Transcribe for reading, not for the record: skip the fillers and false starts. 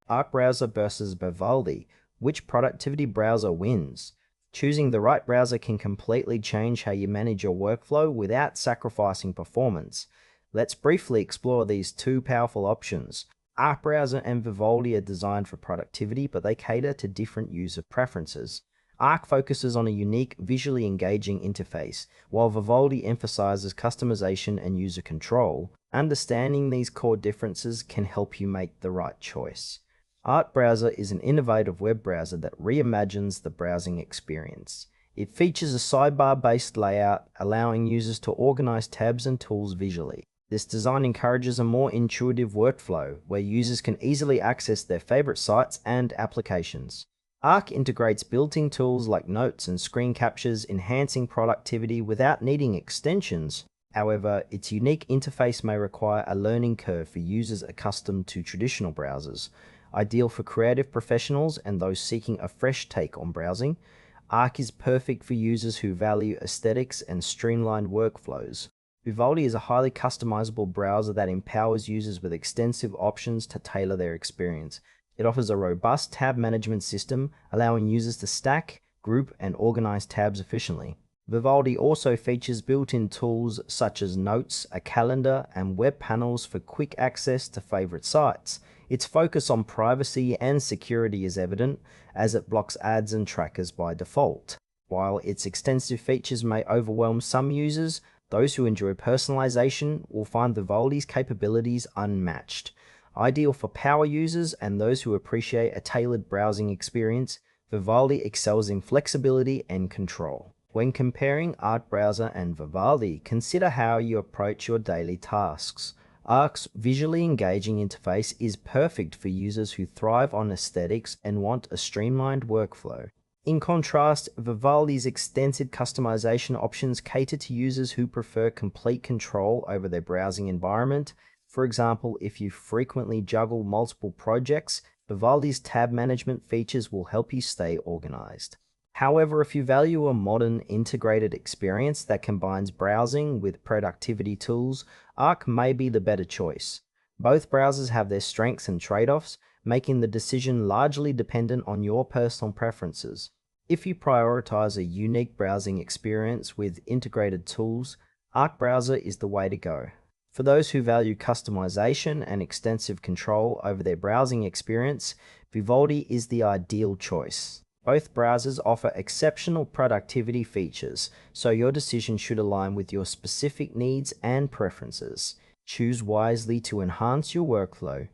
Arc Browser versus Vivaldi. Which productivity browser wins? Choosing the right browser can completely change how you manage your workflow without sacrificing performance. Let's briefly explore these two powerful options. Arc Browser and Vivaldi are designed for productivity, but they cater to different user preferences. Arc focuses on a unique, visually engaging interface, while Vivaldi emphasizes customization and user control. Understanding these core differences can help you make the right choice. Arc Browser is an innovative web browser that reimagines the browsing experience. It features a sidebar-based layout, allowing users to organize tabs and tools visually. This design encourages a more intuitive workflow, where users can easily access their favorite sites and applications. Arc integrates built-in tools like notes and screen captures, enhancing productivity without needing extensions. However, its unique interface may require a learning curve for users accustomed to traditional browsers. Ideal for creative professionals and those seeking a fresh take on browsing, Arc is perfect for users who value aesthetics and streamlined workflows. Vivaldi is a highly customizable browser that empowers users with extensive options to tailor their experience. It offers a robust tab management system, allowing users to stack, group, and organize tabs efficiently. Vivaldi also features built-in tools such as notes, a calendar, and web panels for quick access to favorite sites. Its focus on privacy and security is evident, as it blocks ads and trackers by default. While its extensive features may overwhelm some users, those who enjoy personalization will find Vivaldi's capabilities unmatched. Ideal for power users and those who appreciate a tailored browsing experience, Vivaldi excels in flexibility and control. When comparing Arc Browser and Vivaldi, consider how you approach your daily tasks. Arc's visually engaging interface is perfect for users who thrive on aesthetics and want a streamlined workflow. In contrast, Vivaldi's extensive customization options cater to users who prefer complete control over their browsing environment. For example, if you frequently juggle multiple projects, Vivaldi's tab management features will help you stay organized. However, if you value a modern, integrated experience that combines browsing with productivity tools, Arc may be the better choice. Both browsers have their strengths and trade-offs, making the decision largely dependent on your personal preferences. If you prioritize a unique browsing experience with integrated tools, Arc Browser is the way to go. For those who value customization and extensive control over their browsing experience, Vivaldi is the ideal choice. Both browsers offer exceptional productivity features, so your decision should align with your specific needs and preferences. Choose wisely to enhance your workflow